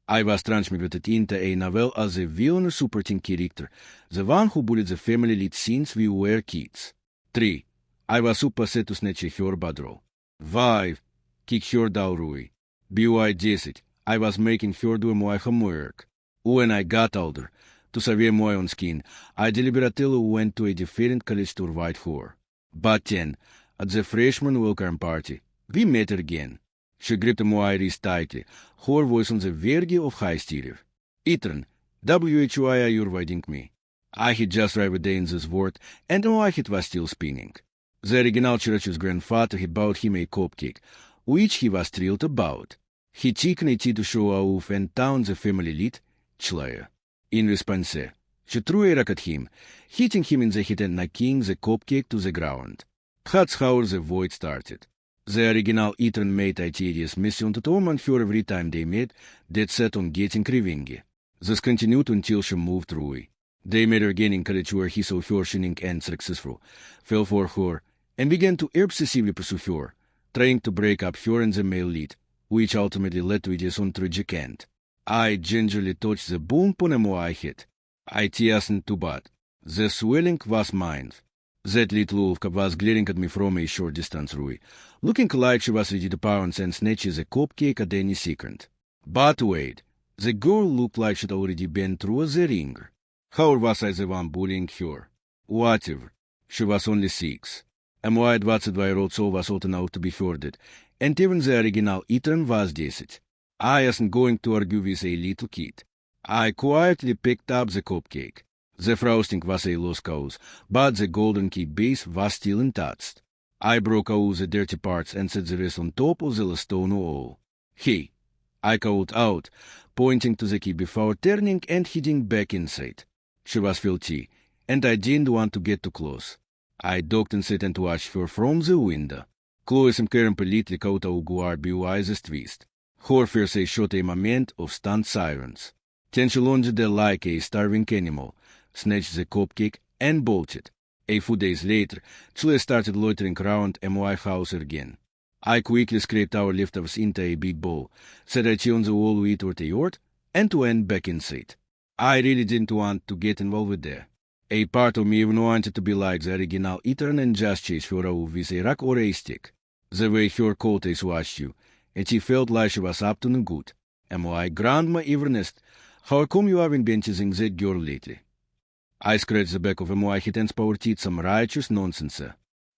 I was transmitted het into a novel as a villain supporting character, the one who bullied the family lead since we were kids. 3. I was supposed to snatch her badrol. 5. Kick her dowry. BY 10. I was making her do my homework. When I got older, to save my own skin, I deliberately went to a different college to avoid her. But 10. At the freshman welcome party, we met again. She gripped my wrist tightly, her voice on the verge of high stereo. Ethan, why are you avoiding me? I had just arrived in this word, and my head was still spinning. The original church's grandfather had bought him a cupcake, which he was thrilled about. He taken it to show off and down the family lead, Chlaya. In response, she threw a rock at him, hitting him in the head and knocking the cupcake to the ground. That's how the void started. The original Ethan made a tedious mission to torment her every time they met, that set on getting revenge. This continued until she moved through. They met again in college where he saw her shining and successful, fell for her, and began to obsessively pursue her, trying to break up her and the male lead, which ultimately led to its own tragic end. I gingerly touched the bump on my head. I wasn't too bad. The swelling was mine. That little wolf was glaring at me from a short distance away, looking like she was ready to pounce and snatch the cupcake at any second. But wait, the girl looked like she'd already been through the ringer. How was I the one bullying her? Whatever. She was only 6. And my 22-year-old soul was old enough to be furthered, and even the original Ethan was 10. I wasn't going to argue with a little kid. I quietly picked up the cupcake. The frosting was a lost cause, but the golden key base was still untouched. I broke all the dirty parts and set the rest on top of the stone wall. Hey, I called out, pointing to the key before turning and heading back inside. She was filthy, and I didn't want to get too close. I ducked and sat and watched her from the window. Chloe and politely caught a guard by the twist. Her face shot a moment of stunned silence. Then she lunged there like a starving animal, snatched the cupcake, and bolted. A few days later, Chile started loitering around my house again. I quickly scraped our leftovers into a big bowl, set it on the wall with a yard, and went back inside. I really didn't want to get involved with there. A part of me even wanted to be like the original Ethan and just chase her out with a rock or a stick. The way her cold eyes watched you, and she felt like she was up to no good. And my grandma even asked, how come you haven't been chasing that girl lately? I scratched the back of my head and spouted some righteous nonsense.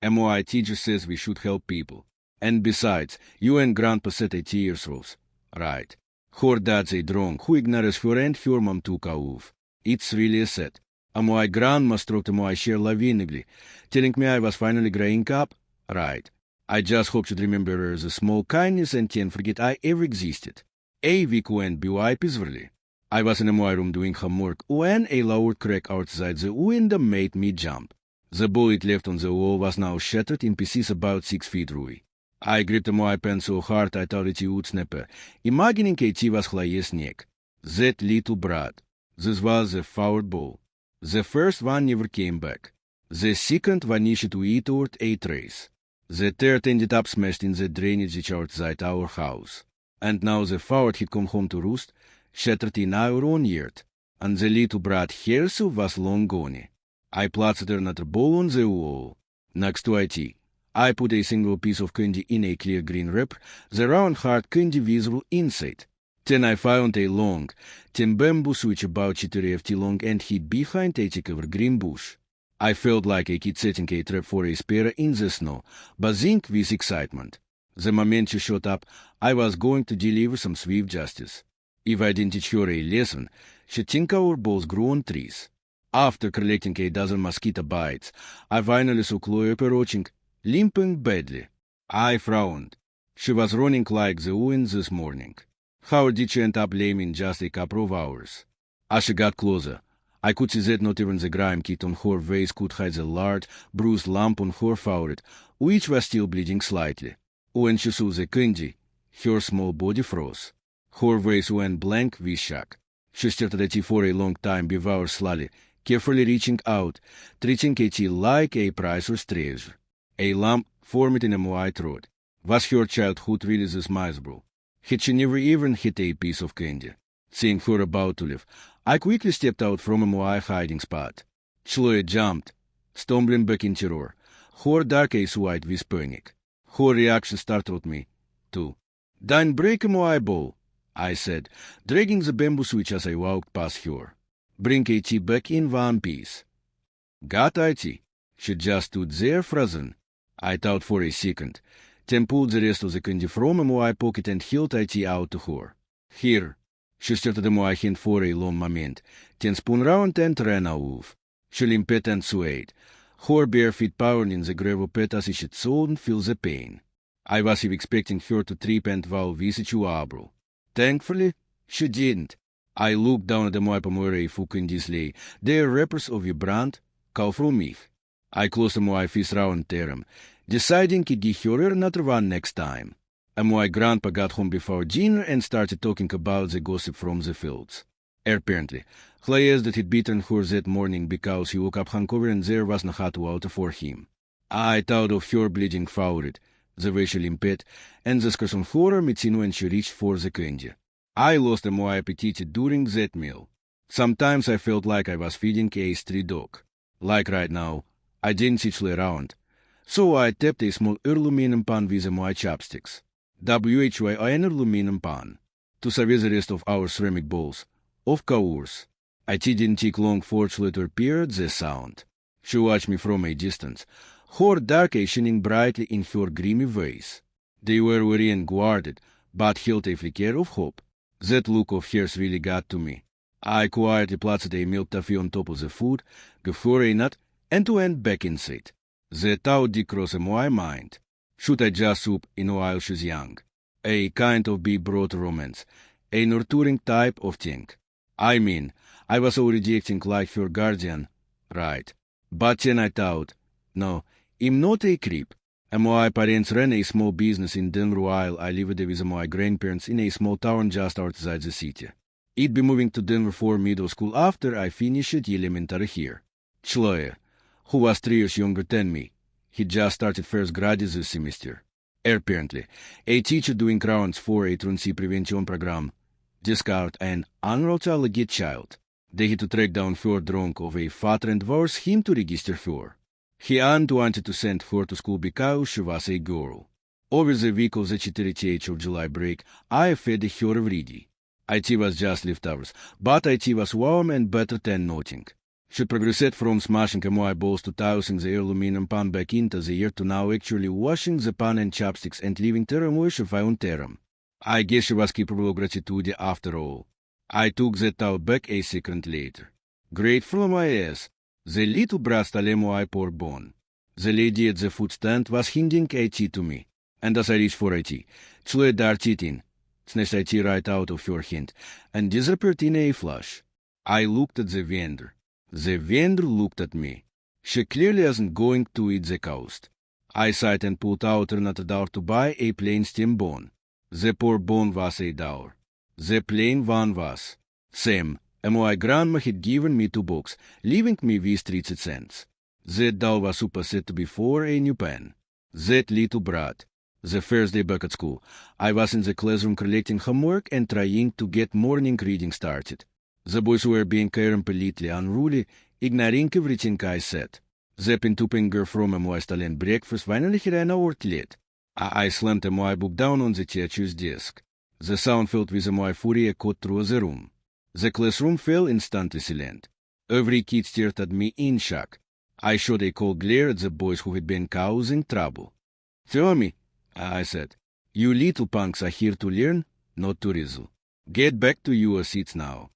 My teacher says we should help people. And besides, you and Grandpa set a tears rose. Right. Her dad's a drunk who ignores her and her mom took off. It's really sad. And my grandma stroked my hair lovingly, telling me I was finally growing up. Right. I just hope you'd remember the small kindness and can't forget I ever existed. A week went by peacefully. I was in my room doing homework when a loud crack outside the window made me jump. The bullet left on the wall was now shattered in pieces about 6 feet away. I gripped my pen so hard I thought it would snap, imagining it was Chloe's neck. That little brat. This was the fourth ball. The first one never came back. The second vanished without a trace. The third ended up smashed in the drainage ditch outside our house. And now the fourth had come home to roost, shattered in our own yard, and the little brat herself was long gone. I placed another ball on the wall. Next to it, I put a single piece of candy in a clear green wrapper, the round hard candy visible inside. Then I found a long, thin bamboo switch about 4 feet long and hid behind a thick evergreen bush. I felt like a kid setting a trap for a sparrow in the snow, buzzing with excitement. The moment she showed up, I was going to deliver some swift justice. If I didn't teach her a lesson, she'd think our balls grew on trees. After collecting a dozen mosquito bites, I finally saw Chloe approaching, limping badly. I frowned. She was running like the wind this morning. How did she end up lame in just a couple of hours? As she got closer, I could see that not even the grime kit on her waist could hide the large, bruised lump on her forehead, which was still bleeding slightly. When she saw the candy, her small body froze. Her face went blank with shock. She stared at it for a long time before slowly, carefully reaching out, treating it like a priceless treasure. A lump formed in a white throat. Was her childhood really this miserable? Had she never even hit a piece of candy? Seeing her about to leave, I quickly stepped out from my hiding spot. Chloe jumped, stumbling back in terror, her dark eyes wide with panic. Her reaction startled me, too. "Don't break my eyeball," I said, dragging the bamboo switch as I walked past her. "Bring it back in one piece." "Got it." She just stood there frozen. I thought for a second, then pulled the rest of the candy from my pocket and held it out to her. "Here." She stared at my hand for a long moment, then spun round and ran off. She limped and swayed, her bare feet pounding the gravel pit as if she couldn't feel the pain. I was expecting her to trip and fall visituabro. Thankfully, she didn't. I looked down at the map where a few candies lay, their wrappers of vibrant, colorful myth. I closed my fist round them, deciding to give her another one next time. And my grandpa got home before dinner and started talking about the gossip from the fields. Apparently, Claes that had beaten her that morning because he woke up hungover and there was no hot water for him. I thought of her bleeding forehead, the way she limped, and the scars on her medicine when she reached for the candy. I lost my appetite during that meal. Sometimes I felt like I was feeding a stray dog. Like right now, I didn't see around. So I tapped a small aluminum pan with my chopsticks. An aluminum pan. To serve the rest of our ceramic bowls. Of course. It didn't take long for Chloe to appear at the sound. She watched me from a distance, her dark eyes shining brightly in her grimy ways. They were weary and guarded, but held a flicker of hope. That look of hers really got to me. I quietly placed a milk toffee on top of the food, gave her a nut, and went back inside. The thought did cross my mind. Should I just soup in while she's young? A kind of be-brought romance. A nurturing type of thing. I mean, I was already acting like her guardian, right? But then I thought, no, I'm not a creep. And my parents ran a small business in Denver while I lived with my grandparents in a small town just outside the city. I'd be moving to Denver for middle school after I finished elementary here. Chloe, who was 3 years younger than me, he just started first grade this semester. Apparently, a teacher doing rounds for a truancy prevention program discovered an unrolled child. They had to track down her drunk of a father and force him to register her. He wanted to send her to school because she was a girl. Over the week of the 4th of July break, I fed her already. IT was just leftovers, but IT was warm and better than nothing. She progressed from smashing my balls to tossing the aluminum pan back into the air to now actually washing the pan and chopsticks and leaving terem where she found terem. I guess she was capable of gratitude after all. I took the towel back a second later. Grateful my ass. The little brat stole my poor bone. The lady at the food stand was handing IT to me, and as I reached for IT, Chloe darted in, snatched IT right out of her hand, and disappeared in a flash. I looked at the vendor. The vendor looked at me. She clearly wasn't going to eat the coast. I sighed and pulled out another dollar to buy a plain steam bone. The poor bone was $1. The plain one was. Sam, and my grandma had given me $2, leaving me with 30 cents. That doll was supposed to be for a new pen. That little brat. The first day back at school, I was in the classroom collecting homework and trying to get morning reading started. The boys were being completely unruly, ignoring everything I said. The pen-to-finger from my stolen breakfast finally ran out late. I slammed my book down on the teacher's desk. The sound filled with my fury echoed through the room. The classroom fell instantly silent. Every kid stared at me in shock. I shot a cold glare at the boys who had been causing trouble. "Tell me," I said, "you little punks are here to learn, not to wrestle. Get back to your seats now."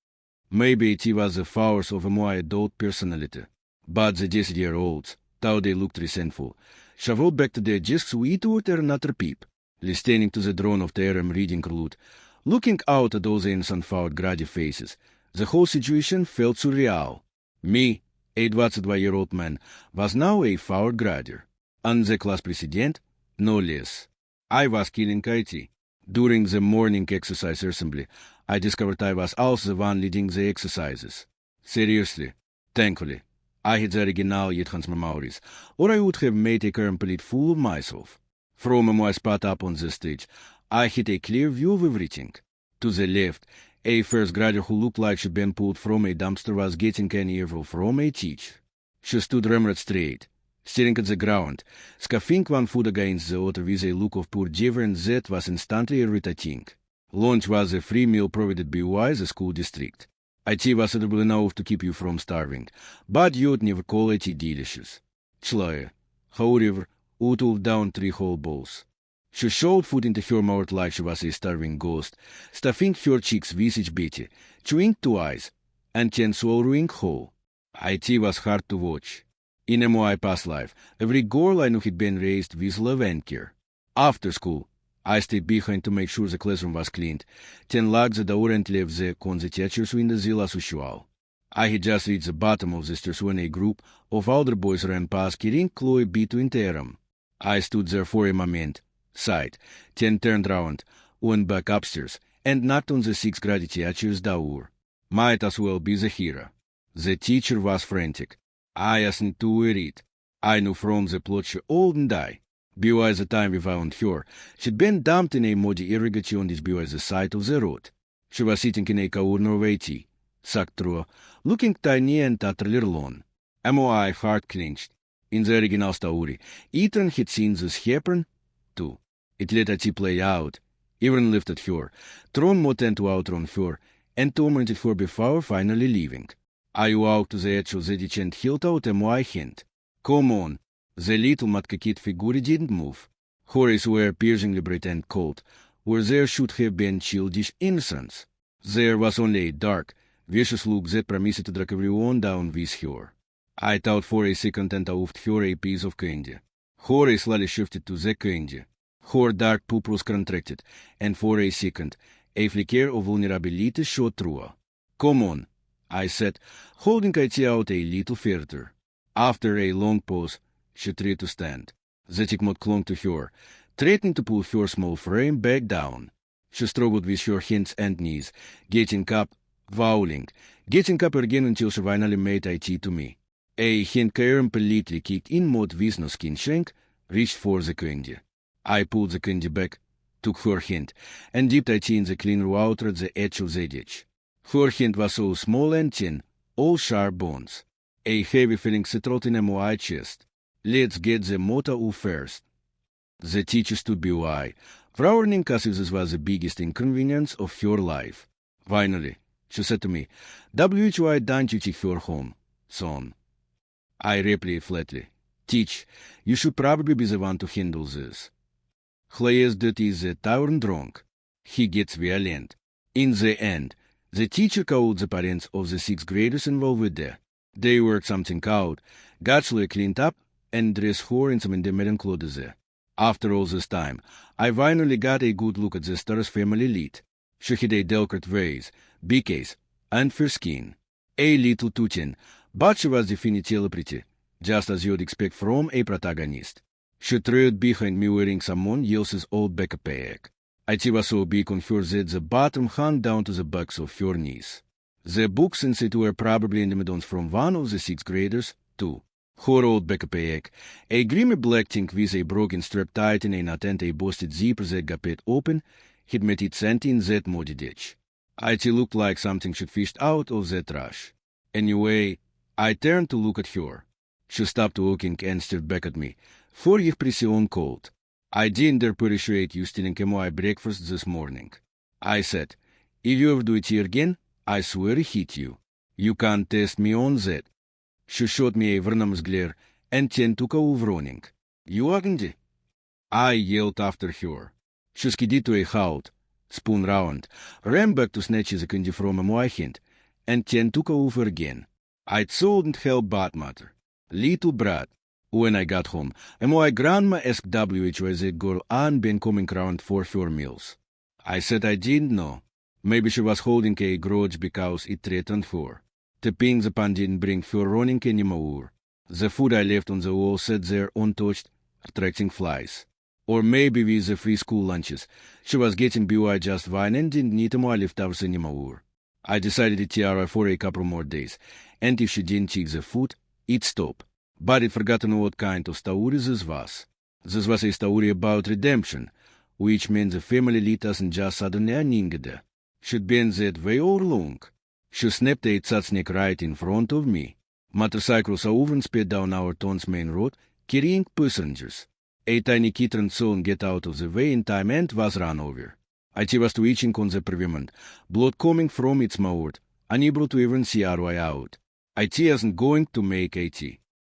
Maybe it was the force of my adult personality, but the 10-year-olds, though they looked resentful, shuffled back to their desks without another peep, listening to the drone of their reading route, looking out at those innocent foul grady faces. The whole situation felt surreal. Me, a 22-year-old man, was now a foul grader, and the class president, no less. I was killing IT. During the morning exercise assembly, I discovered I was also the one leading the exercises. Seriously, thankfully, I had the original Yidhan's memories, or I would have made a complete fool of myself. From my spot up on the stage, I had a clear view of everything. To the left, A first grader who looked like she'd been pulled from a dumpster was getting an earful from a teacher. She stood ramrod straight, staring at the ground, scuffing one foot against the other with a look of pure jever, and that was instantly irritating. Lunch was a free meal provided by the school district. IT was edible enough to keep you from starving, but you'd never call it delicious. Chlaya, however, would wolf down 3 whole bowls. She shoved food into her mouth like she was a starving ghost, stuffing her cheeks with each bit, chewing twice, and then swallowing whole. IT was hard to watch. In my past life, every girl I knew had been raised with love and care. After school, I stayed behind to make sure the classroom was cleaned, then locked the door and left the con the teachers in the zeal as usual. I had just reached the bottom of the stairs when a group of older boys ran past, carrying Chloe between them. I stood there for a moment, sighed, then turned round, went back upstairs, and knocked on the 6th grade teacher's door. Might as well be the hero. The teacher was frantic. I wasn't too worried. I knew from the plot she wouldn't die. By the time we found her, she'd been dumped in a muddy irrigation ditch by the side of the road. She was sitting in a corner of a tea, sucked through, looking tiny and utterly alone. My heart clenched. In the original story, Ethan had seen this happen too. It let it play out, even lifted her, thrown more tent out on her, and tormented her before finally leaving. I walked to the edge of the ditch and held out my hand. Come on. The little matka-kid figure didn't move. Her eyes were piercingly bright and cold, where there should have been childish innocence. There was only a dark, vicious look that promised to drag everyone down with her. I thought for a second and offered her a piece of candy. Her eyes slowly shifted to the candy. Her dark pupils contracted, and for a second, a flicker of vulnerability shot through. Come on, I said, holding it out a little further. After a long pause, she tried to stand. The tickmot clung to her, threatening to pull her small frame back down. She struggled with her hands and knees, getting up, vowling, getting up again until she finally made IT to me. A hand completely kicked in mud with no skin shank, reached for the candy. I pulled the candy back, took her hand, and dipped it in the clean water at the edge of the ditch. Her hand was so small and thin, all sharp bones. A heavy feeling settled in my chest. Let's get the motto first. The teacher stood by, frowning as if this was the biggest inconvenience of her life. Finally, she said to me, "Why don't you take her home, son?" I replied flatly, "Teach, you should probably be the one to handle this." Chloe's duty is a tyrant drunk. He gets violent. In the end, the teacher called the parents of the 6th graders involved with her. They worked something out, got Chloe cleaned up, and dressed her in some independent clothes. After all this time, I finally got a good look at the star's family lead. She had a delicate face, big eyes, and fair skin. A little too thin, but she was definitely pretty, just as you'd expect from a protagonist. She trailed behind me wearing someone else's old backpack. It was so big on her that the bottom hung down to the backs of her knees. The books, since it were probably endemons from one of the 6th graders, too. Her old backpack, a grimy black thing with a broken strap tied in a knot and a busted zipper that got it open, had met its scent in that muddy ditch. It looked like something she'd fished out of that trash. Anyway, I turned to look at her. She stopped walking and stared back at me, for your precision cold. "I didn't appreciate you stealing my breakfast this morning," I said. "If you ever do it here again, I swear I hit you. You can't test me on that." She shot me a venomous glare, and then took off running. "You agandi?" I yelled after her. She skidded to a halt, spun round, ran back to snatch the candy from my hand, and then took off again. I couldn't help but mutter, "Little brat." When I got home, my grandma asked why the girl hadn't been coming round for her meals. I said I didn't know. Maybe she was holding a grudge because it threatened her. The pings upon didn't bring her running anymore. The food I left on the wall sat there untouched, attracting flies. Or maybe with the free school lunches, she was getting by just fine and didn't need more leftovers anymore. I decided to tear her for a couple more days, and if she didn't check the food, it'd stop. But I'd forgotten what kind of story this was. This was a story about redemption, which meant the family lit us and just suddenly annihiled. Should been that way all long. She snapped a tsatsnik right in front of me. Motorcycles over sped down our town's main road, carrying passengers. A tiny kitten soon get out of the way in time and was run over. IT was twitching on the pavement, blood coming from its mouth, unable to even see our way out. IT isn't going to make IT.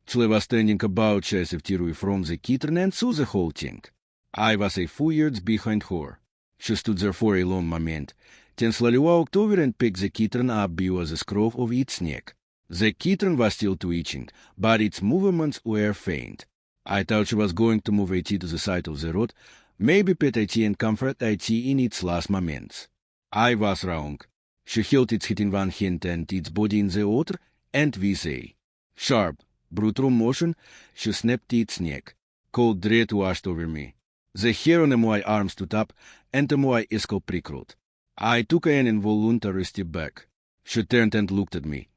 Chle was standing about chase from the kitten and saw the whole thing. I was a few yards behind her. She stood there for a long moment, then slowly walked over and picked the kitten up by the scruff of its neck. The kitten was still twitching, but its movements were faint. I thought she was going to move IT to the side of the road, maybe pet IT and comfort IT in its last moments. I was wrong. She held its head in one hand and its body in the other, and with a sharp, brutal motion, she snapped its neck. Cold dread washed over me. The hair on my arm stood up, and my scalp prickled. I took an involuntary step back. She turned and looked at me.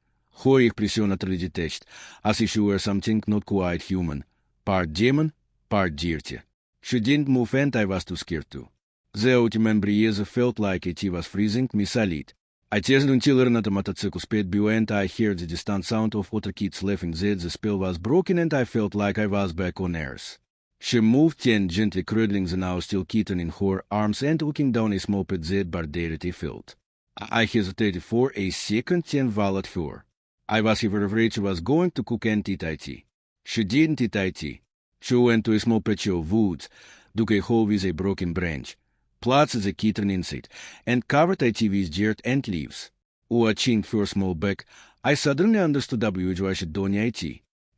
Her expression utterly detached, as if she were something not quite human, part demon, part dirty. She didn't move and I was too scared to. The ultimate breeze felt like it was freezing me solid. I chased until the motorcycle sped by and I heard the distant sound of other kids laughing that the spell was broken and I felt like I was back on Earth. She moved and gently cradling the now still kitten in her arms and looking down a small pit that barbarity filled. I hesitated for a second and followed her. I was afraid she was going to cook and eat IT. She didn't eat IT. She went to a small patch of woods, dug a hole with a broken branch, placed the kitten inside, and covered IT with dirt and leaves. Watching her small back, I suddenly understood why she done IT.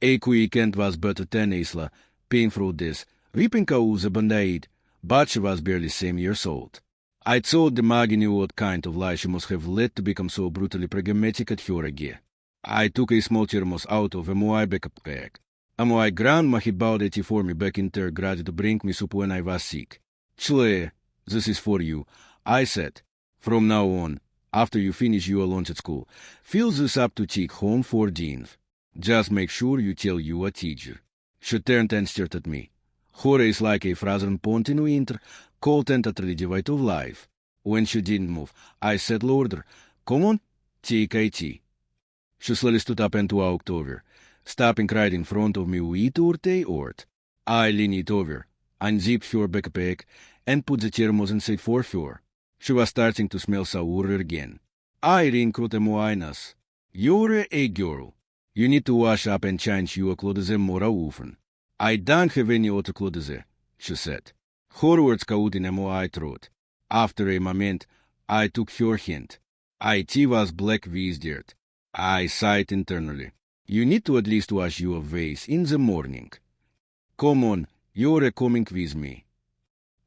A quick end was better than Isla, painful this, ripping out the band-aid, but she was barely 7 years old. I thought the Maggie knew what kind of lie she must have led to become so brutally pragmatic at her again. I took a small thermos out of my backup bag. My grandma had bought it for me back in third grade to bring me soup when I was sick. Chle, this is for you, I said. From now on, after you finish your lunch at school, fill this up to take home for dinner. Just make sure you tell your teacher. She turned and stared at me. Her is like a frozen pond in winter, cold and utterly devoid of life. When she didn't move, I said louder, "Come on, take IT." She slowly stood up and walked over, stopping right in front of me without a word. I leaned over, unzipped her backpack, and put the thermos inside for her. She was starting to smell sour again. I wrinkled my eyes. "You're a girl. You need to wash up and change your clothes more often." "I don't have any other clothes," she said. Her words caught in my throat. After a moment, I took her hand. IT was black with dirt. I sighed internally. "You need to at least wash your face in the morning. Come on, you're coming with me."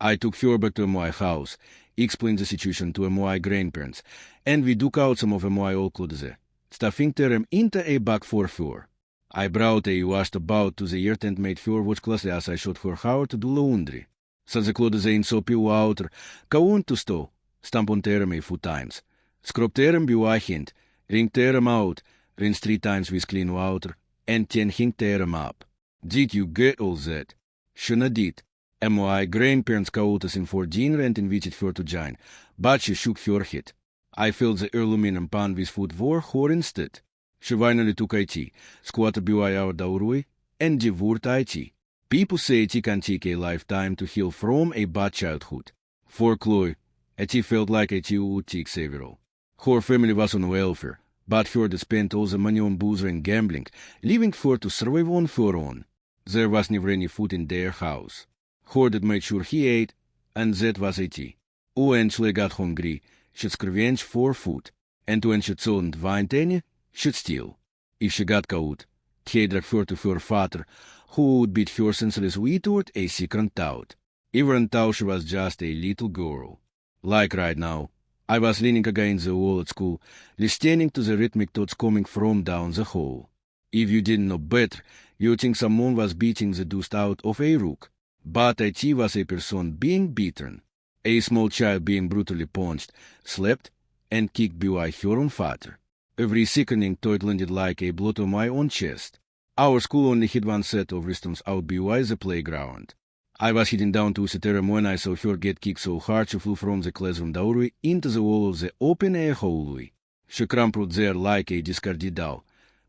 I took her back to my house, explained the situation to my grandparents, and we took out some of my old clothes, stuffing them into a bag for her. I brought a washed about to the yard and made her watch closely as I showed her how to do laundry. Zat the clothes in soapy water, go to stove, stamp on them a few times, scrub them by my hand, wring them out, rinse 3 times with clean water, and then hang them up. "Did you get all that?" She nodded. My grandparents called us in for dinner and invited her to join, but she shook her head. I filled the aluminum pan with food for her instead. She finally took IT, squatted by our doorway, and devoured IT. People say IT can take a lifetime to heal from a bad childhood. For Chloe, IT felt like IT would take several. Her family was on welfare, but her dad spent all the money on booze and gambling, leaving her to survive on her own. There was never any food in their house. Her dad made sure he ate, and that was IT. When she got hungry, she'd scavenge for food, and when she couldn't find any, she'd steal. If she got caught, he'd drag her to her father, who would beat her senseless without a second thought, even though she was just a little girl. Like right now, I was leaning against the wall at school, listening to the rhythmic thoughts coming from down the hall. If you didn't know better, you'd think someone was beating the dust out of a rook. But IT was a person being beaten, a small child being brutally punched, slapped, and kicked by her own father. Every sickening thought landed like a blow on my own chest. Our school only had one set of restrooms out by the playground. I was heading down to sit there when I saw her get kicked so hard she flew from the classroom doorway into the wall of the open-air hallway. She crumpled there like a discarded doll,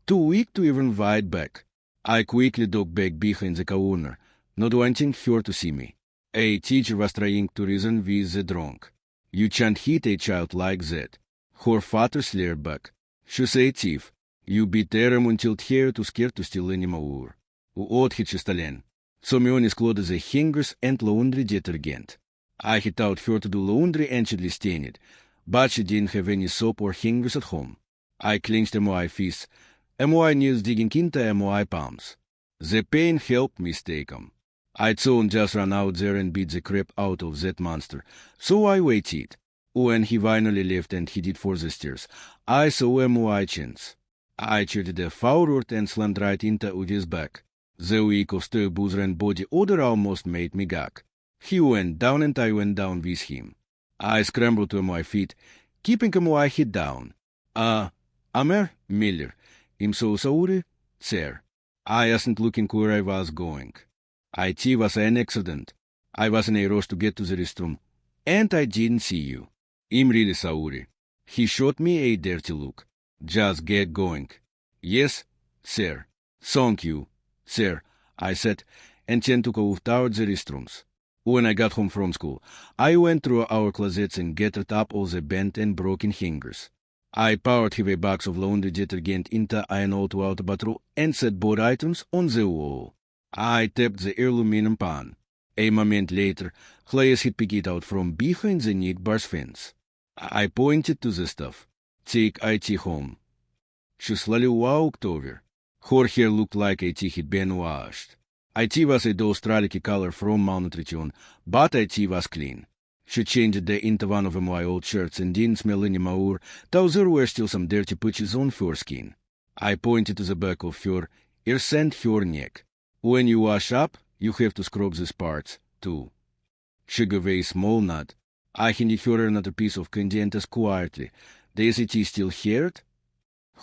too weak to even fight back. I quickly ducked back behind the corner, not wanting her to see me. A teacher was trying to reason with the drunk. You can't hit a child like that. Her father slared back. She said, thief, you beat them until they're too scared to steal anymore. What hit Stalen? So Mionis clothes the hangers and laundry detergent. I had taught her to do laundry and she'd stain it, but she didn't have any soap or hangers at home. I clenched my fists, my knees digging into my palms. The pain helped me stay calm. I'd soon just run out there and beat the crap out of that monster, so I waited. When he finally left and headed for the stairs, I saw my chance. I cheated the forward and slammed right into his back. The weak of steel boozer and body odor almost made me gag. He went down and I went down with him. I scrambled to my feet, keeping my head down. Amer, Miller, I'm so sorry, sir. I wasn't looking where I was going. It was an accident. I was in a rush to get to the restroom, and I didn't see you. I'm really sorry. He shot me a dirty look. Just get going. Yes, sir. Thank you, sir, I said, and then took off towards the restrooms. When I got home from school, I went through our closets and gathered up all the bent and broken hangers. I poured heavy bags of laundry detergent into an old water bottle and set both items on the wall. I tapped the aluminum pan. A moment later, Claes had picked it out from behind the Nick bar's fence. I pointed to the stuff. Take it home. She slowly walked over. Her hair looked like it had been washed. It was a dull straggly color from malnutrition, but it was clean. She changed it into one of my old shirts and didn't smell anymore, though there were still some dirty patches on her skin. I pointed to the back of her ears and her neck. When you wash up, you have to scrub these parts, too. She gave a small nod. I handed her another piece of candy and asked quietly, "Does it still hurt?"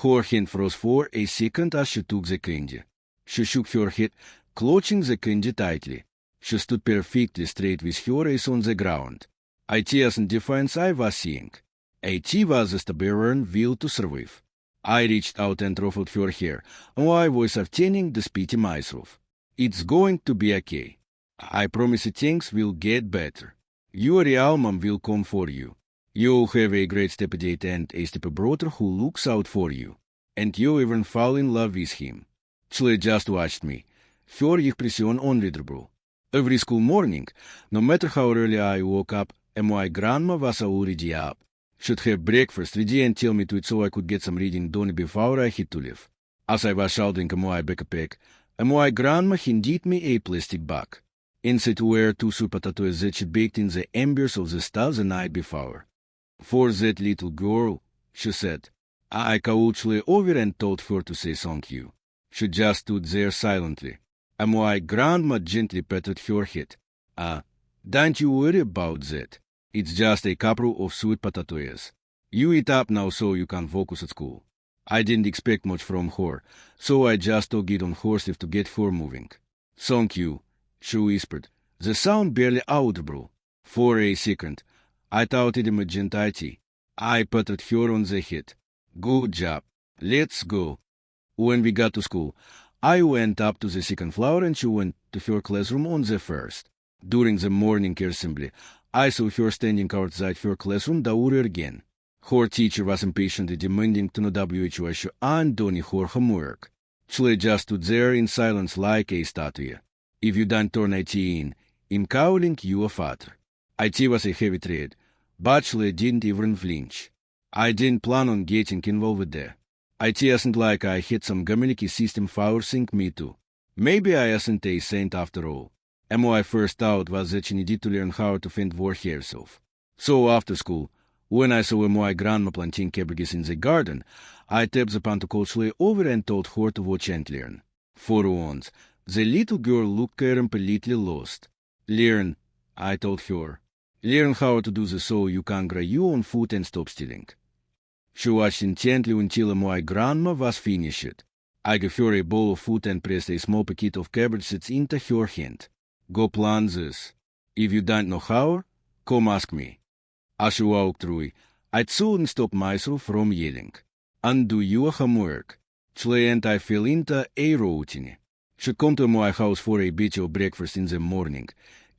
Her hand froze for a second as she took the candy. She shook her head, clutching the candy tightly. She stood perfectly straight with her eyes on the ground. It wasn't defiance I was seeing. It was a stubborn will to survive. I reached out and ruffled her hair, my voice obtaining the pity myself. It's going to be okay. I promise you things will get better. Your real mom will come for you. You'll have a great stepdad and a stepbrother who looks out for you. And you'll even fall in love with him. She just watched me. Her expression unreadable. Every school morning, no matter how early I woke up, my grandma was already up. She'd have breakfast ready and tell me to eat so I could get some reading done before I had to leave. As I was shouldering my backpack, my grandma handed me a plastic bag. Inside were 2 sweet potatoes that she'd baked in the embers of the stove the night before. For that little girl, she said. I called over and told her to say thank you. She just stood there silently. My grandma gently patted her head. Don't you worry about that. It's just a couple of sweet potatoes. You eat up now so you can focus at school. I didn't expect much from her, so I just took it on her sleeve to get her moving. Thank you, she whispered, the sound barely audible. For a second, I thought it imagined it. I patted her on the head. Good job. Let's go. When we got to school, I went up to the second floor and she went to her classroom on the first. During the morning assembly, I saw her standing outside her classroom door again. Her teacher was impatiently demanding to know WHO and doing her homework. She just stood there in silence like a statue. If you don't turn IT in, I'm calling you a father. IT was a heavy trade, but she didn't even flinch. I didn't plan on getting involved there. IT wasn't like I had some communication system forcing me to. Maybe I wasn't a saint after all. My first thought was that she needed to learn how to fend for herself. So after school, when I saw my grandma planting cabbages in the garden, I tapped the pan to call Shirley over and told her to watch and learn. For once, the little girl looked completely lost. Learn, I told her. Learn how to do this so you can grow your own food and stop stealing. She watched intently until my grandma was finished. I gave her a bowl of food and pressed a small packet of cabbages into her hand. Go plan this. If you don't know how, come ask me. As you walk through, I soon stop myself from yelling. Undo your homework. And I fell into a routine. Should come to my house for a bit of breakfast in the morning,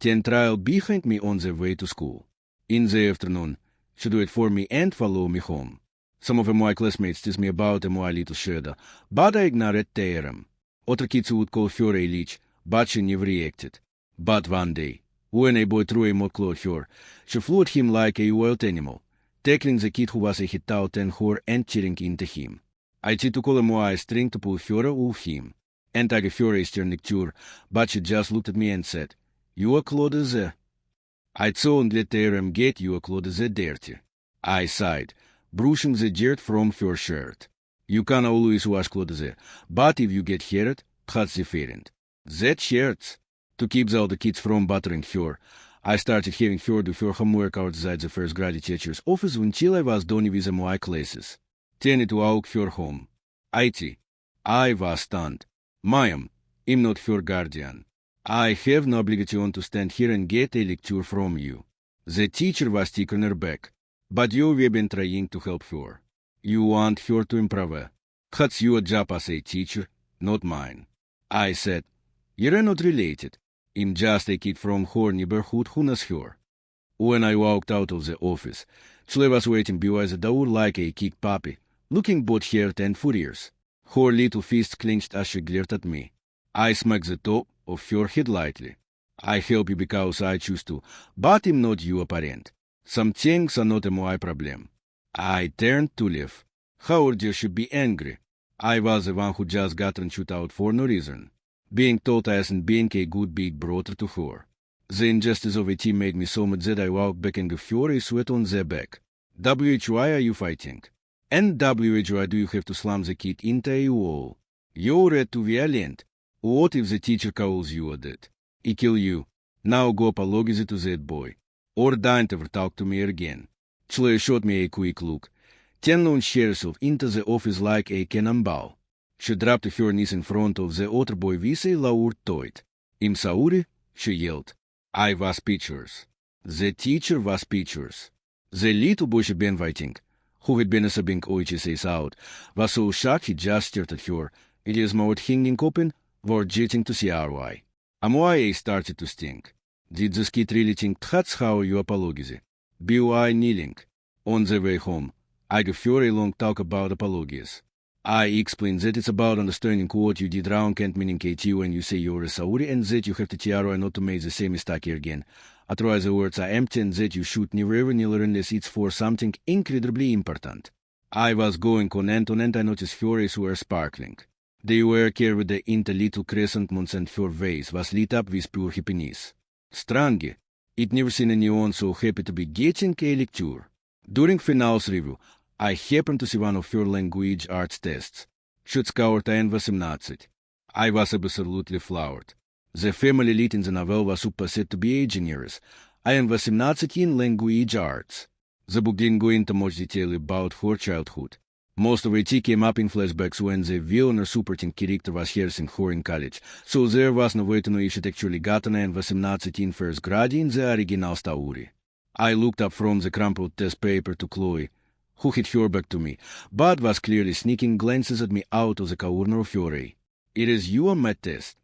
then trail behind me on the way to school. In the afternoon, should wait for me and follow me home. Some of my classmates tease me about my little shadow, but I ignored them. Other kids would call her a leech, but she never reacted. But one day, when a boy threw a motklo at her, she flew at him like a wild animal, tackling the kid who was a hit out and her and cheering into him. I tried to call him a string to pull her off him, and I gave her a stern lecture, but she just looked at me and said, "Your clothes are." I soon let them get your clothes dirty. I sighed, brushing the dirt from her shirt. You can always wash clothes, but if you get hurt, that's different. That shirts. To keep the other kids from bothering her, I started having her do her homework outside the first grade teacher's office until I was done with my classes. Then it walked her home. I was stunned. Ma'am, I'm not her guardian. I have no obligation to stand here and get a lecture from you. The teacher was taken her back, but you've been trying to help her. You want her to improve. That's your job as a teacher, not mine. I said, you're not related. I'm just a kid from her neighborhood who knows her. When I walked out of the office, she was waiting by the door like a kicked puppy, looking both hurt and furious. Her little fist clenched as she glared at me. I smacked the top of her head lightly. I help you because I choose to, but I'm not your parent. Some things are not my problem. I turned to leave. How dare she be angry? I was the one who just got shot out for no reason. Being told I wasn't being a good big brother to her. The injustice of it made me so mad that I walked back and gave her a sweat on the back. Why are you fighting? And why do you have to slam the kid into a wall? You're too violent. What if the teacher calls you a dead? He kill you. Now go apologize to that boy. Or don't ever talk to me again. She shot me a quick look. Then launched herself into the office like a cannonball. She dropped to her knees in front of the other boy with a loud toit. "I'm sorry," she yelled. I was speechless. The teacher was speechless. The little boy she'd been fighting, who had been sobbing OHSA's out, was so shocked he just stared at her, his mouth hanging open, were jetting to see why. My started to stink. Did this kid really think that's how you apologize? B.Y. kneeling. On the way home, I gave her a long talk about apologies. I explained that it's about understanding what you did wrong and meaning to when you say you're sorry and that you have to try not to make the same mistake again. Otherwise the words are empty and that you should never ever kneel unless it's for something incredibly important. I was going on and I noticed her eyes were sparkling. They were carried into little crescent moons and her face was lit up with pure happiness. Strange. I'd never seen anyone so happy to be getting a lecture. During finals review, I happened to see one of her language arts tests. She'd scored an 18. I was absolutely floored. The family lead in the novel was said to be a genius. I am 18 in language arts. The book didn't go into much detail about her childhood. Most of it came up in flashbacks when the villain or supporting character was harassing her in college, so there was no way to know if she'd actually gotten an 18 in first grade in the original story. I looked up from the crumpled test paper to Chloe, who had her back to me, but was clearly sneaking glances at me out of the corner of her eye. "It is your math test?"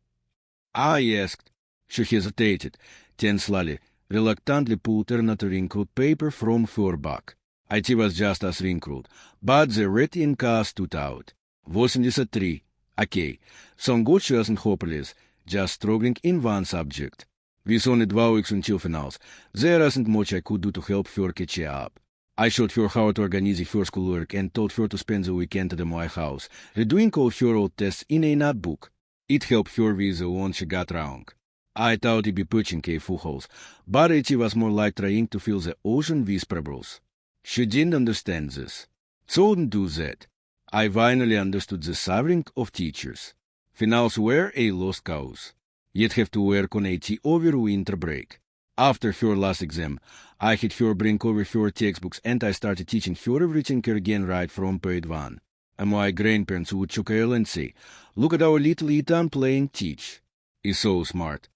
I asked. She hesitated, then slowly, reluctantly pulled another wrinkled paper from her back. It was just as wrinkled, but the red ink stood out. 83. Okay, so good she wasn't hopeless, just struggling in one subject. With only 2 weeks until finals, there wasn't much I could do to help her catch up. I showed her how to organize her schoolwork and told her to spend the weekend at my house, redoing all her old tests in a notebook. It helped her with the one she got wrong. I thought it'd be pushing a full house, but it was more like trying to fill the ocean with pebbles. She didn't understand this. So don't do that. I finally understood the suffering of teachers. Finals were a lost cause. You'd have to work on it over winter break. After her last exam, I had her bring over her textbooks and I started teaching her everything again right from page 1. And my grandparents would chuckle and say, "Look at our little Ethan playing teach. He's so smart."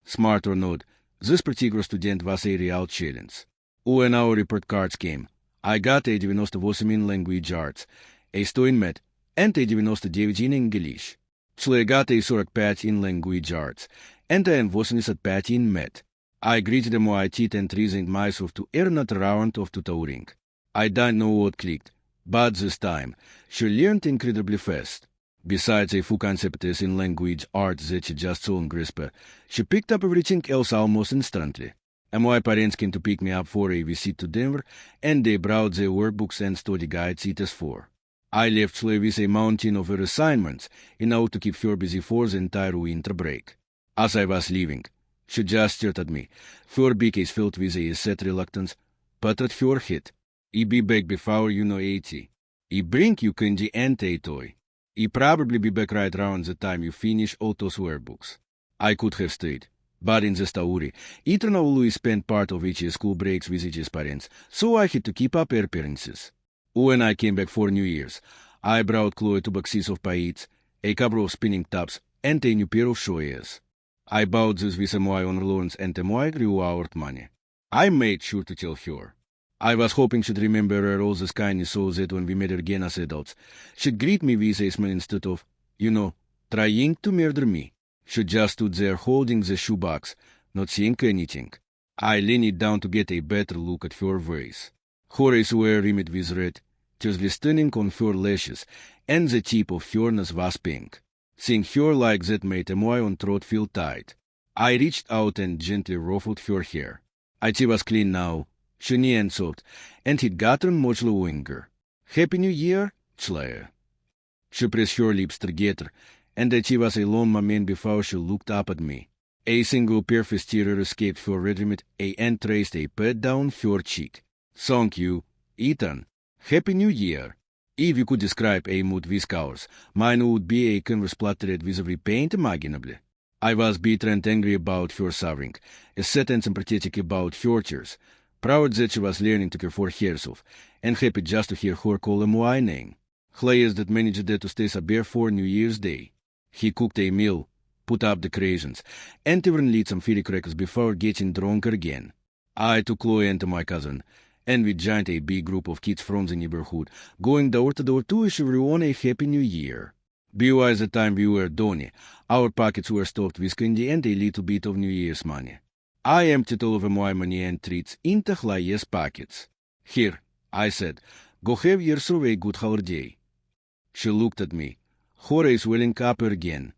Smart or not, this particular student was a real challenge. When our report cards came, I got a 98 in language arts, a 100 in math, and a 99 in English. Чле got a 45 in language arts, and a 85 in math. I greeted them while I and resigned myself to another round of tutoring. I don't know what clicked, but this time, she learned incredibly fast. Besides a few concepts in language arts that she just saw in grasp, she picked up everything else almost instantly. And my parents came to pick me up for a visit to Denver, and they brought their workbooks and study guides it as for. I left Chloe with a mountain of her assignments in order to keep her busy for the entire winter break. As I was leaving, she just stared at me, her big eyes filled with a sad reluctance, but at her head. "I be back before you know 80. I bring you candy and a toy. I probably be back right around the time you finish all those workbooks." I could have stayed, but in the story, Ethan always spent part of each school breaks with his parents, so I had to keep up appearances. When I came back for New Year's, I brought Chloe 2 boxes of paits, a couple of spinning tops, and a new pair of shoes. I bought this with my own loans and my reward money. I made sure to tell her. I was hoping she'd remember her all this kindness so that when we met again as adults, she'd greet me with a smile instead of, trying to murder me. She just stood there holding the shoebox, not saying anything. I leaned down to get a better look at her face. Her eyes were rimmed with red, tears were stunning on her lashes, and the tip of her nose was pink. Seeing her like that made my own throat feel tight. I reached out and gently ruffled her hair. It was clean now, shiny and soft, and he'd gotten much longer. "Happy New Year, Chloe." She pressed her lips together, and it was a long moment before she looked up at me. A single perfect tear escaped her red rimmed and traced a pat down her cheek. "Thank you, Ethan. Happy New Year." If you could describe a mood with ours, mine would be a canvas splattered with every paint imaginably. I was bitter and angry about her suffering, sad and sympathetic about her tears, proud that she was learning to care for herself, and happy just to hear her call him my name. Clay that managed to stay sober for New Year's Day. He cooked a meal, put up decorations, and even lit some firecrackers before getting drunk again. I took Chloe and my cousin, and we joined a big group of kids from the neighborhood, going door to door to wish everyone a Happy New Year. By the time we were done, our pockets were stuffed with candy and a little bit of New Year's money. I emptied all of my money and treats into Chloe's pockets. "Here," I said, "go have yourself a good holiday." She looked at me, her eyes welling up again.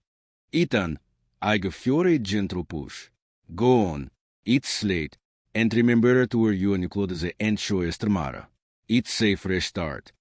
"Ethan," I gave her a gentle push. "Go on, it's late. And remember to wear your new clothes and show us tomorrow. It's a fresh start."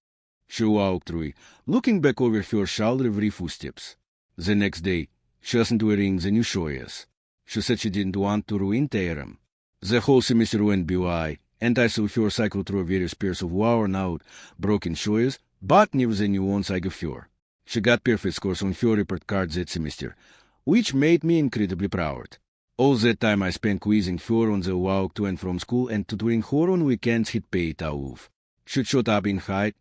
She walked through, looking back over her shoulder every footsteps. The next day, she wasn't wearing the new shoes. She said she didn't want to ruin them. The whole semester went by, and I saw her cycle through various pairs of worn-out, broken shoes, but never the new ones I gave her. She got perfect scores on her report card that semester, which made me incredibly proud. All that time I spent quizzing her on the walk to and from school and tutoring her on weekends had paid off. She shot up in height,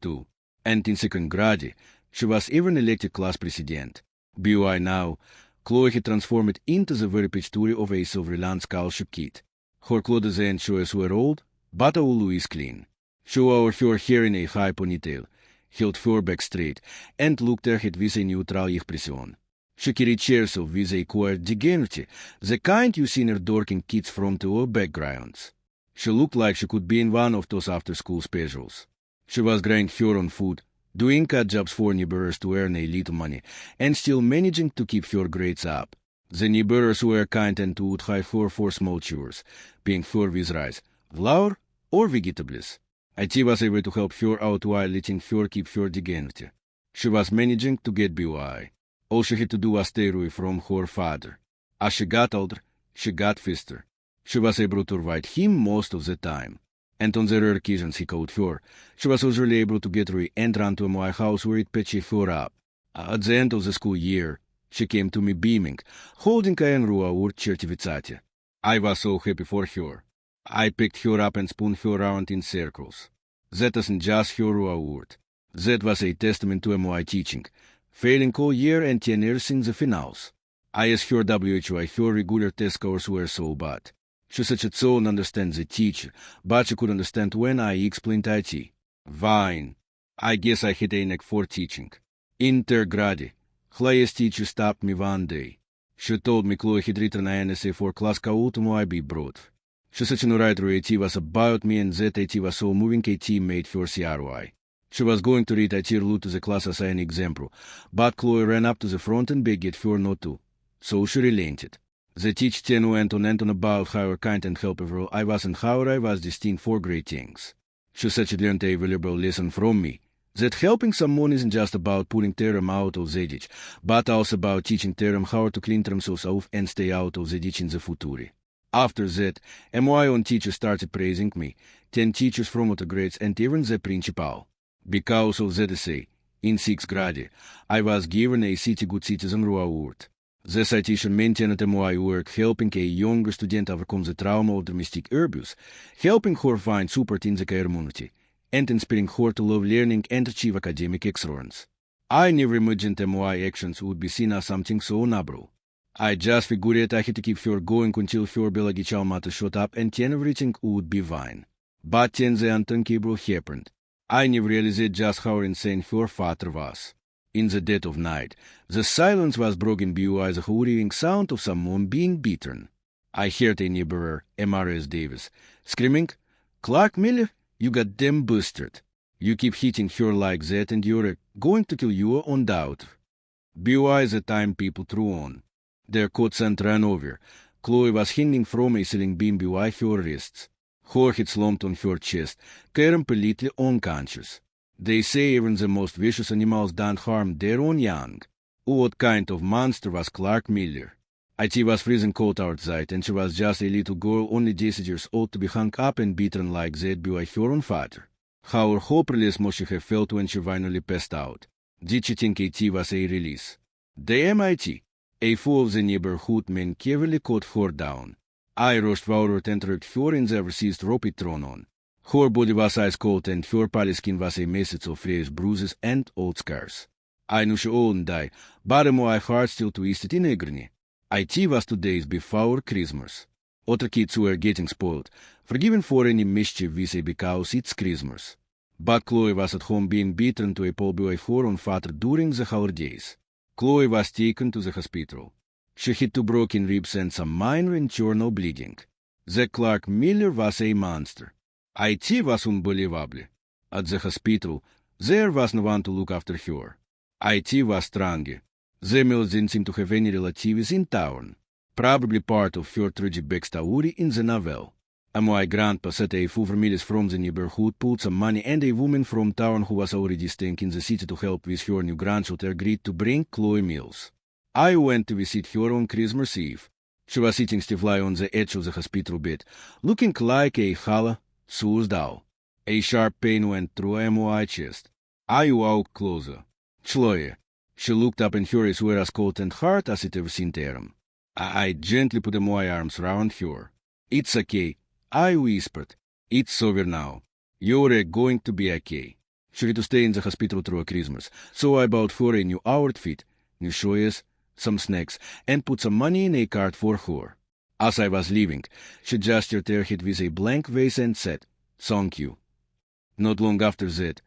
too, and in second grade, she was even elected class president. By now, Chloe had transformed into the very picture of a Silverland scholarship kid. Her clothes and shoes were old, but always clean. She wore her hair in a high ponytail, held her back straight, and looked ahead with a neutral expression. She carried herself with a quiet dignity, the kind you see in dorking kids from the low backgrounds. She looked like she could be in one of those after-school specials. She was growing her own food, doing odd jobs for neighbors to earn a little money, and still managing to keep her grades up. The neighbors were kind and would hire her for small chores, paying her with rice, flour, or vegetables. It was a way to help her out while letting her keep her dignity. She was managing to get by. All she had to do was stay away from her father. As she got older, she got faster. She was able to avoid him most of the time. And on the rare occasions he called her, she was usually able to get away and run to my house where it patched her up. At the end of the school year, she came to me beaming, holding a reward certificate. I was so happy for her. I picked her up and spun her around in circles. That wasn't just her reward. That was a testament to my teaching, failing all year and 10 years in the finals. As her WHY her regular test scores were so bad. She such a soul understand the teacher, but she could understand when I explained IT. Fine. I guess I had a knack for teaching. Intergrade. Highest teacher stopped me one day. She told me Chloe had written an essay for class called I be brought. She such an writer IT was about me and that IT was so moving a team made for CRY. She was going to read IT root to the class as an example, but Chloe ran up to the front and begged it for not to. So she relented. The teacher then went on and on about how kind and helpful I was and how I was destined for great things. She said she learned a valuable lesson from me, that helping someone isn't just about pulling them out of the ditch, but also about teaching them how to clean themselves off and stay out of the ditch in the future. After that, my own teacher started praising me, 10 teachers from other grades and even the principal. Because of that essay, in 6th grade, I was given a City Good Citizen award. The citation maintained my work helping a younger student overcome the trauma of domestic abuse, helping her find support in the community, and inspiring her to love learning and achieve academic excellence. I never imagined my actions would be seen as something so noble. I just figured I had to keep her going until her biological mother showed up and then everything would be fine. But then the unthinkable happened. I never realized just how insane her father was. In the dead of night, the silence was broken by the hurrying sound of someone being beaten. I heard a neighbor, M.R.S. Davis, screaming, "Clark Miller, you got them busted. You keep hitting her like that and you're going to kill you on doubt." By the time people threw on. Their coats and ran over. Chloe was hanging from a ceiling beam by her wrists. Her head slumped on her chest, completely unconscious. They say even the most vicious animals don't harm their own young. What kind of monster was Clark Miller? It was freezing cold outside, and she was just a little girl only 10 years old to be hung up and beaten like that by her own father. How hopeless must she have felt when she finally passed out? Did she think it was a release? The MIT, a fool of the neighborhood men cleverly caught her down. I rushed forward and ripped her in the overseas rope it thrown on. Her body was ice cold and her pale skin was a mess of various bruises and old scars. I knew she wouldn't die, but my heart still twisted in agony. It was 2 days before Christmas. Other kids were getting spoiled, forgiven for any mischief we say because it's Christmas. But Chloe was at home being beaten to a pulp by her own father during the holidays. Chloe was taken to the hospital. She had 2 broken ribs and some minor internal bleeding. The Clark Miller was a monster. It was unbelievable. At the hospital, there was no one to look after her. It was strong. The Mills didn't seem to have any relatives in town. Probably part of her tragic backstory in the novel. My grandpa said a few families from the neighborhood pulled some money and a woman from town who was already staying in the city to help with her new grandchild agreed to bring Chloe Mills. I went to visit her on Christmas Eve. She was sitting stiffly on the edge of the hospital bed, looking like a hollow, soused doll. A sharp pain went through my chest. I walked closer. Chloe. She looked up and her eyes were as cold and hard as it ever seen them. I gently put my arms around her. "It's okay," I whispered. "It's over now. You're going to be okay." She had to stay in the hospital through Christmas, so I bought her a new outfit, new shoes, some snacks, and put some money in a card for her. As I was leaving, she gestured her head with a blank face and said, "Thank you." Not long after that,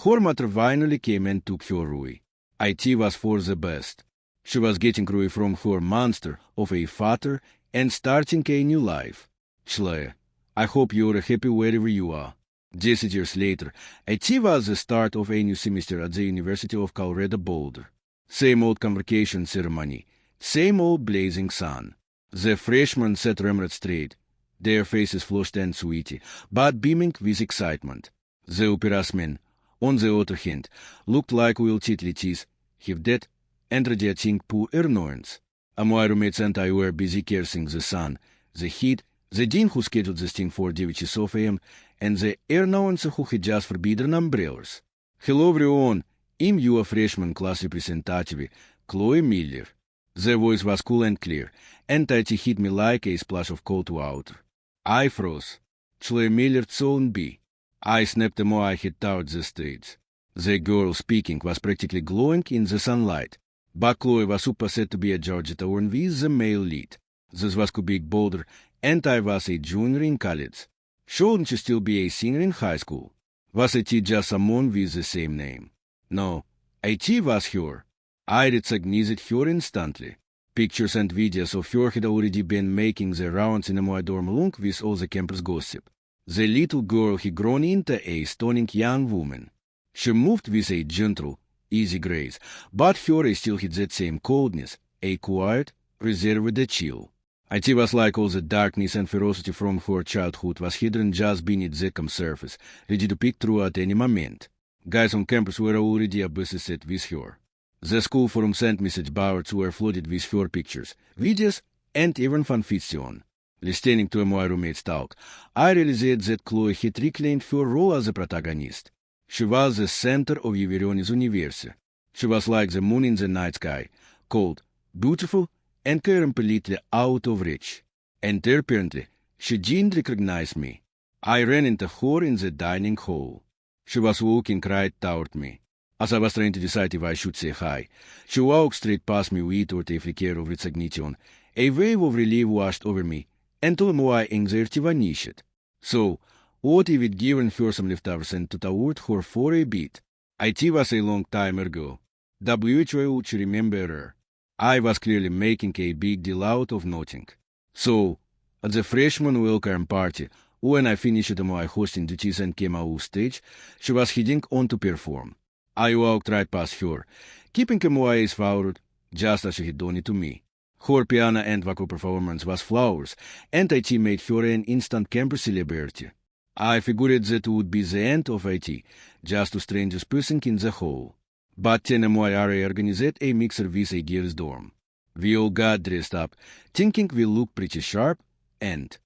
her mother finally came and took her away. It was for the best. She was getting away from her monster of a father and starting a new life. Chloe, I hope you're happy wherever you are. 10 years later, it was the start of a new semester at the University of Colorado Boulder. Same old convocation ceremony, same old blazing sun. The freshmen sat ramrod straight, their faces flushed and sweaty, but beaming with excitement. The upperclassmen, on the other hand, looked like wilted litties, half dead, and radiating poor annoyance. My roommates and I were busy cursing the sun, the heat, the dean who scheduled this thing for 9 a.m., and the announcer who had just forbidden umbrellas. "Hello everyone, I'm your freshman class representative, Chloe Miller." The voice was cool and clear, and it hit me like a splash of cold water. I froze. Chloe Miller soon be. I snapped my head toward the stage. The girl speaking was practically glowing in the sunlight. but Chloe was super set to be a Georgetta Orn with the male lead. This was big bolder, and I was a junior in college. Shouldn't she still be a senior in high school? Was it just someone with the same name? No, it was her. I recognized her instantly. Pictures and videos of her had already been making the rounds in my dorm along with all the campus gossip. The little girl had grown into a stunning young woman. She moved with a gentle, easy grace, but her still had that same coldness, a quiet, reserved chill. It was like all the darkness and ferocity from her childhood was hidden just beneath the calm surface, ready to peek through at any moment. Guys on campus were already obsessed with her. The school forum sent message boards were flooded with her pictures, videos, and even fanfiction. Listening to my roommate's talk, I realized that Chloe had reclaimed her role as a protagonist. She was the center of Everyone's universe. She was like the moon in the night sky, cold, beautiful, and completely out of reach. And apparently, she didn't recognize me. I ran into her in the dining hall. She was walking right toward me. As I was trying to decide if I should say hi, she walked straight past me without a flicker of recognition. A wave of relief washed over me, and all my anxiety vanished. So, what if it given her some leftovers and to toward her for a bit? It was a long time ago. WHO would remember her. I was clearly making a big deal out of nothing. So, at the freshman welcome party, when I finished my hosting duties and came out stage, she was heading on to perform. I walked right past her, keeping my eyes forward, just as she had done it to me. Her piano and vocal performance was flawless, and IT made her an instant campus celebrity. I figured that would be the end of IT, just two strangers pushing in the hall. But then my RA organized a mixer with a girls' dorm. We all got dressed up, thinking we looked pretty sharp, and